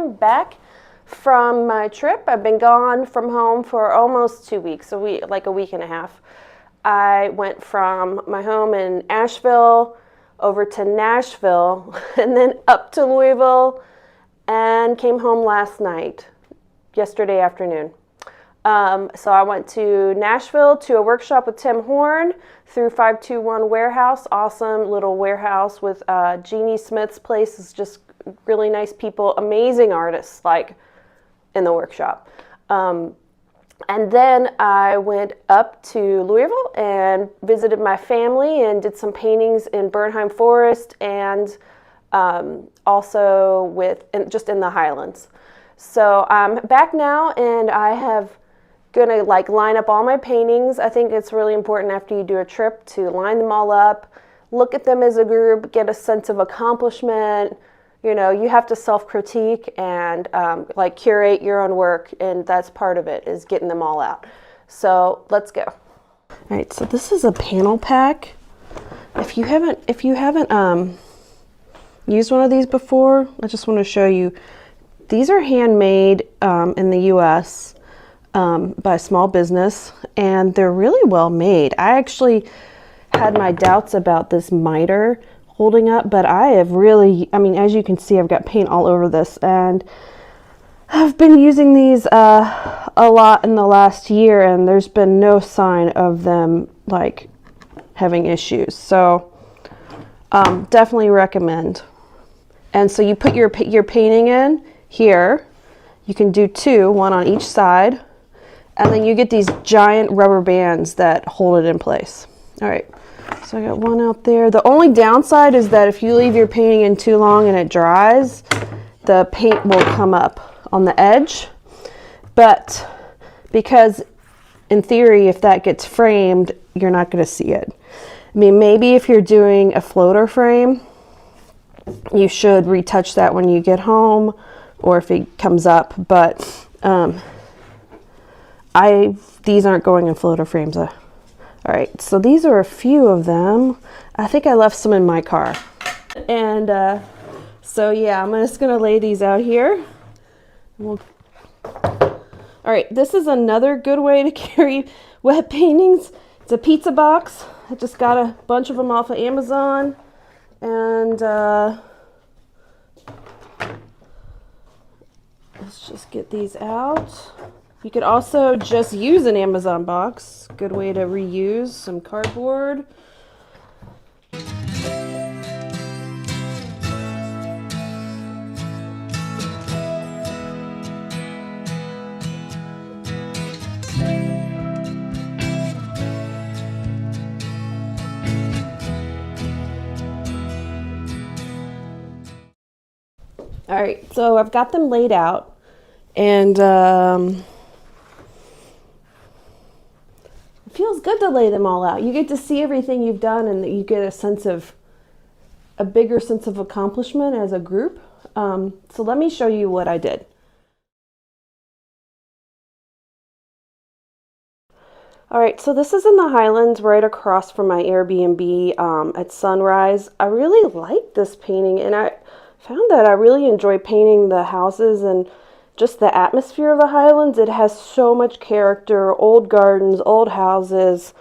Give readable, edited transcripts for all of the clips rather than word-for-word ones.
I'm back from my trip. I've been gone from home for almost 2 weeks, like a week and a half. I went from my home in Asheville over to Nashville and then up to Louisville and came home yesterday afternoon. So I went to Nashville to a workshop with Tim Horn through 521 Warehouse. Awesome little warehouse with Jeannie Smith's place. Is just really nice people, amazing artists like in the workshop. And then I went up to Louisville and visited my family and did some paintings in Bernheim Forest and also just in the Highlands. So I'm back now and I have gonna line up all my paintings. I think it's really important after you do a trip to line them all up, look at them as a group, get a sense of accomplishment. You know, you have to self-critique and curate your own work, and that's part of it, is getting them all out. So let's go. All right, so this is a panel pack. If you haven't used one of these before, I just want to show you. These are handmade in the U.S. By a small business, and they're really well made. I actually had my doubts about this miter holding up, but I have really, as you can see, I've got paint all over this, and I've been using these a lot in the last year, and there's been no sign of them having issues. So definitely recommend. And so you put your painting in here. You can do two, one on each side. And then you get these giant rubber bands that hold it in place. All right, so I got one out there. The only downside is that if you leave your painting in too long and it dries, the paint will come up on the edge. But because in theory, if that gets framed, you're not gonna see it. Maybe if you're doing a floater frame, you should retouch that when you get home or if it comes up, but these aren't going in floater frames. All right, so these are a few of them. I think I left some in my car. And so yeah, I'm just gonna lay these out here. All right, this is another good way to carry wet paintings. It's a pizza box. I just got a bunch of them off of Amazon. And let's just get these out. You could also just use an Amazon box. Good way to reuse some cardboard. All right, so I've got them laid out, and it feels good to lay them all out. You get to see everything you've done, and you get a bigger sense of accomplishment as a group. So let me show you what I did. All right, so this is in the Highlands, right across from my Airbnb at sunrise. I really like this painting, and I found that I really enjoy painting the houses and just the atmosphere of the Highlands. It has so much character, old gardens, old houses,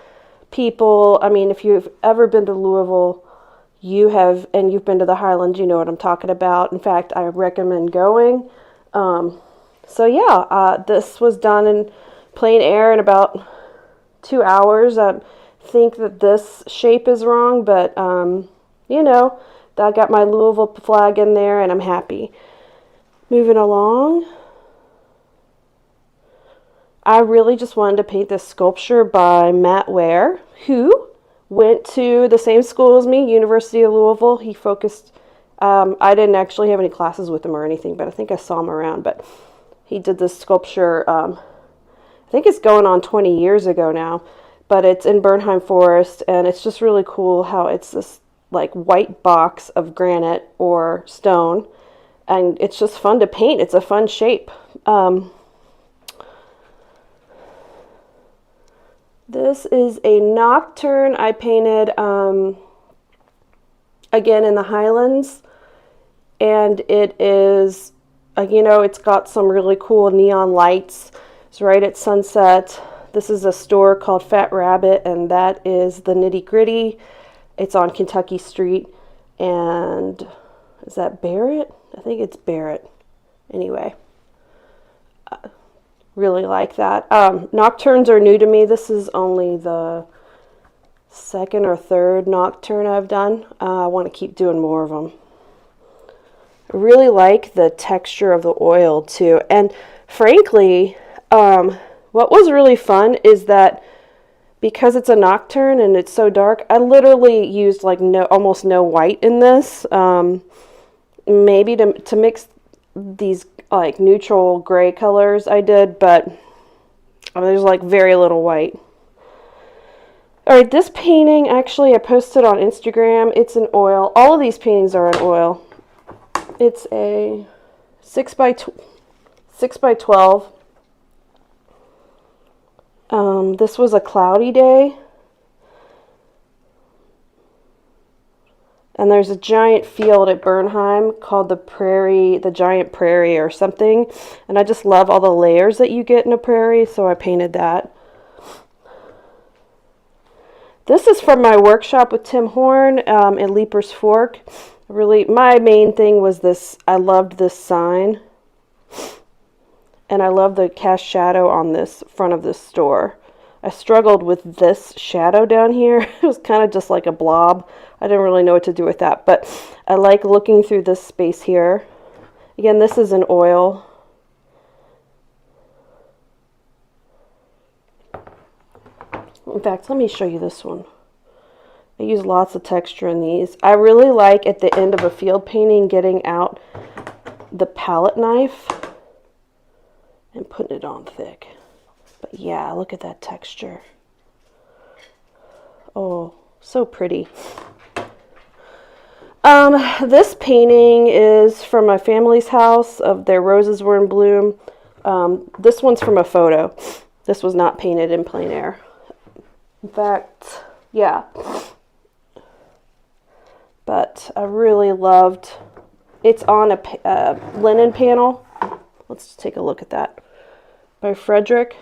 people. If you've ever been to Louisville, and you've been to the Highlands, you know what I'm talking about. In fact, I recommend going. So yeah, this was done in plein air in about 2 hours. I think that this shape is wrong, but I got my Louisville flag in there and I'm happy. Moving along. I really just wanted to paint this sculpture by Matt Ware, who went to the same school as me, University of Louisville. He focused, I didn't actually have any classes with him or anything, but I think I saw him around. But he did this sculpture, I think it's going on 20 years ago now, but it's in Bernheim Forest, and it's just really cool how it's this white box of granite or stone, and it's just fun to paint. It's a fun shape. This is a nocturne I painted again in the Highlands, and it is You know, it's got some really cool neon lights. It's right at Sunset. This is a store called Fat Rabbit, and that is the Nitty Gritty. It's on Kentucky Street, and is that Barrett? I think it's Barrett. Anyway, really like that. Nocturnes are new to me. This is only the second or third nocturne I've done. I want to keep doing more of them. I really like the texture of the oil too. And frankly, what was really fun is that because it's a nocturne and it's so dark, I literally used like almost no white in this. Maybe to mix these like neutral gray colors I did, but there's like very little white. All right, this painting actually I posted on Instagram. It's in oil. All of these paintings are in oil. It's a 6 by 12. This was a cloudy day. And there's a giant field at Bernheim called the Giant Prairie or something. And I just love all the layers that you get in a prairie, so I painted that. This is from my workshop with Tim Horn in Leaper's Fork. Really, my main thing was this. I loved this sign. And I love the cast shadow on this front of this store. I struggled with this shadow down here. It was kind of just like a blob. I didn't really know what to do with that. But I like looking through this space here. Again, this is in oil. In fact, let me show you this one. I use lots of texture in these. I really like at the end of a field painting getting out the palette knife and putting it on thick. But yeah, look at that texture. Oh, so pretty. This painting is from my family's house. Of their roses were in bloom. This one's from a photo. This was not painted in plein air. In fact, yeah. But I really loved, it's on a linen panel. Let's take a look at that. By Frederick,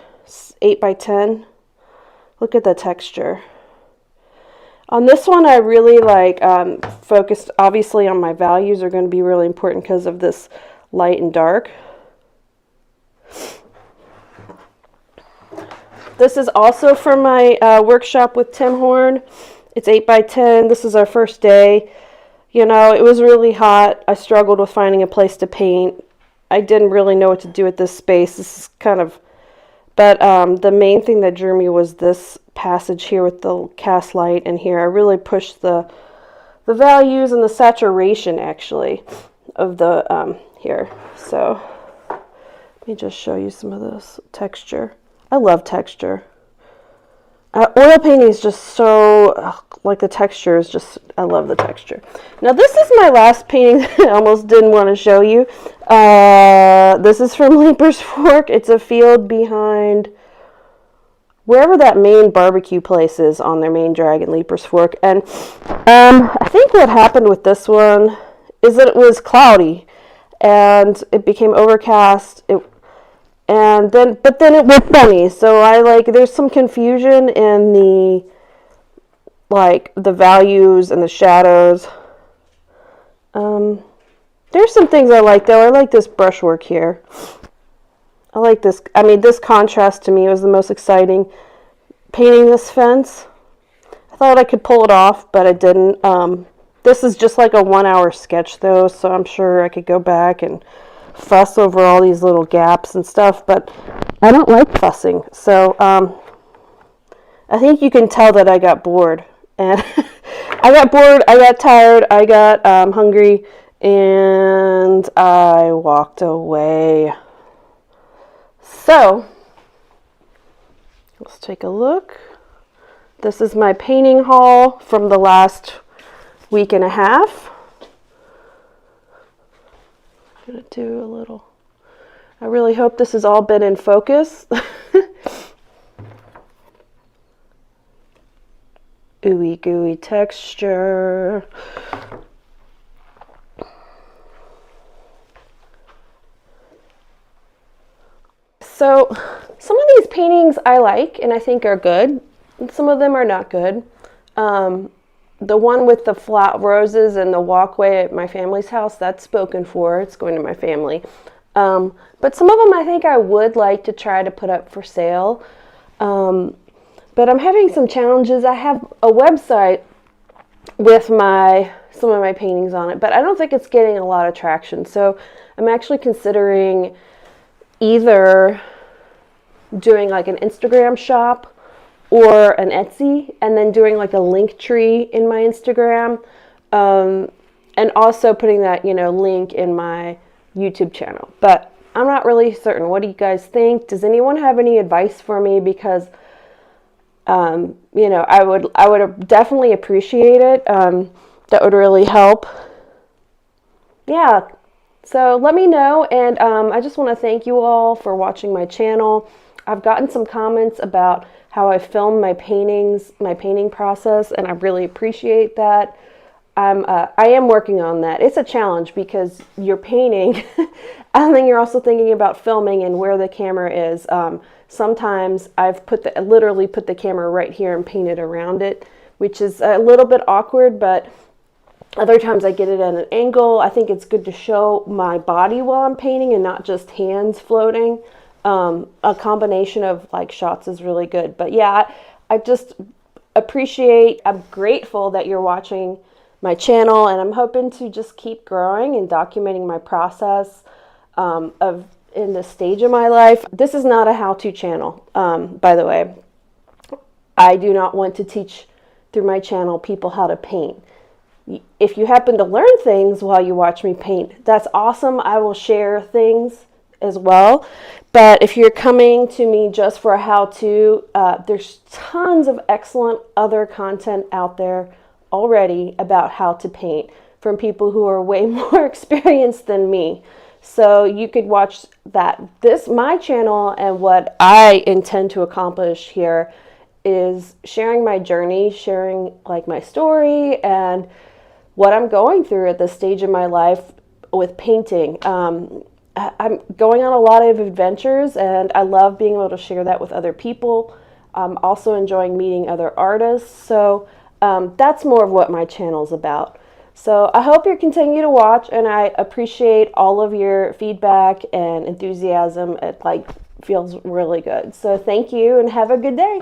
8 by 10. Look at the texture. On this one, I really like focused, obviously on my values are going to be really important because of this light and dark. This is also from my workshop with Tim Horn. It's 8 by 10. This is our first day. You know, it was really hot. I struggled with finding a place to paint. I didn't really know what to do with this space. This is kind of, but the main thing that drew me was this passage here with the cast light in here. I really pushed the values and the saturation actually of the here. So let me just show you some of this texture. I love texture. Oil painting is just so, like the texture is just, I love the texture. Now this is my last painting that I almost didn't want to show you. This is from Leaper's Fork. It's a field behind wherever that main barbecue place is on their main drag in Leaper's Fork. And I think what happened with this one is that it was cloudy and it became overcast. But then it was sunny, so there's some confusion in the values and the shadows. There's some things I like though. I like this brushwork here. I like this. I mean, this contrast to me was the most exciting. Painting this fence, I thought I could pull it off, but I didn't. This is just like a 1-hour sketch though, so I'm sure I could go back and fuss over all these little gaps and stuff, but I don't like fussing. So I think you can tell that I got bored, and I got bored, I got tired, I got hungry, and I walked away. So let's take a look. This is my painting haul from the last week and a half. I'm gonna do a little, I really hope this has all been in focus. Ooey gooey texture. So some of these paintings I like and I think are good. Some of them are not good. The one with the flat roses and the walkway at my family's house, that's spoken for. It's going to my family. But some of them I think I would like to try to put up for sale. But I'm having some challenges. I have a website with some of my paintings on it, but I don't think it's getting a lot of traction. So I'm actually considering either doing like an Instagram shop or an Etsy, and then doing like a link tree in my Instagram, and also putting that, link in my YouTube channel. But I'm not really certain. What do you guys think? Does anyone have any advice for me? Because I would definitely appreciate it. That would really help. Yeah. So let me know, and I just want to thank you all for watching my channel. I've gotten some comments about how I film my paintings, my painting process, and I really appreciate that. I am working on that. It's a challenge because you're painting and then you're also thinking about filming and where the camera is. Sometimes I've literally put the camera right here and painted around it, which is a little bit awkward, but other times I get it at an angle. I think it's good to show my body while I'm painting and not just hands floating. A combination of like shots is really good. But yeah, I just I'm grateful that you're watching my channel, and I'm hoping to just keep growing and documenting my process in this stage of my life. This is not a how-to channel, by the way. I do not want to teach through my channel people how to paint. If you happen to learn things while you watch me paint, that's awesome. I will share things as well. But if you're coming to me just for a how-to, there's tons of excellent other content out there already about how to paint from people who are way more experienced than me. So you could watch that. My channel, and what I intend to accomplish here is sharing my journey, sharing like my story and what I'm going through at this stage of my life with painting. I'm going on a lot of adventures, and I love being able to share that with other people. I'm also enjoying meeting other artists. So that's more of what my channel's about. So I hope you continue to watch, and I appreciate all of your feedback and enthusiasm. It feels really good. So thank you, and have a good day.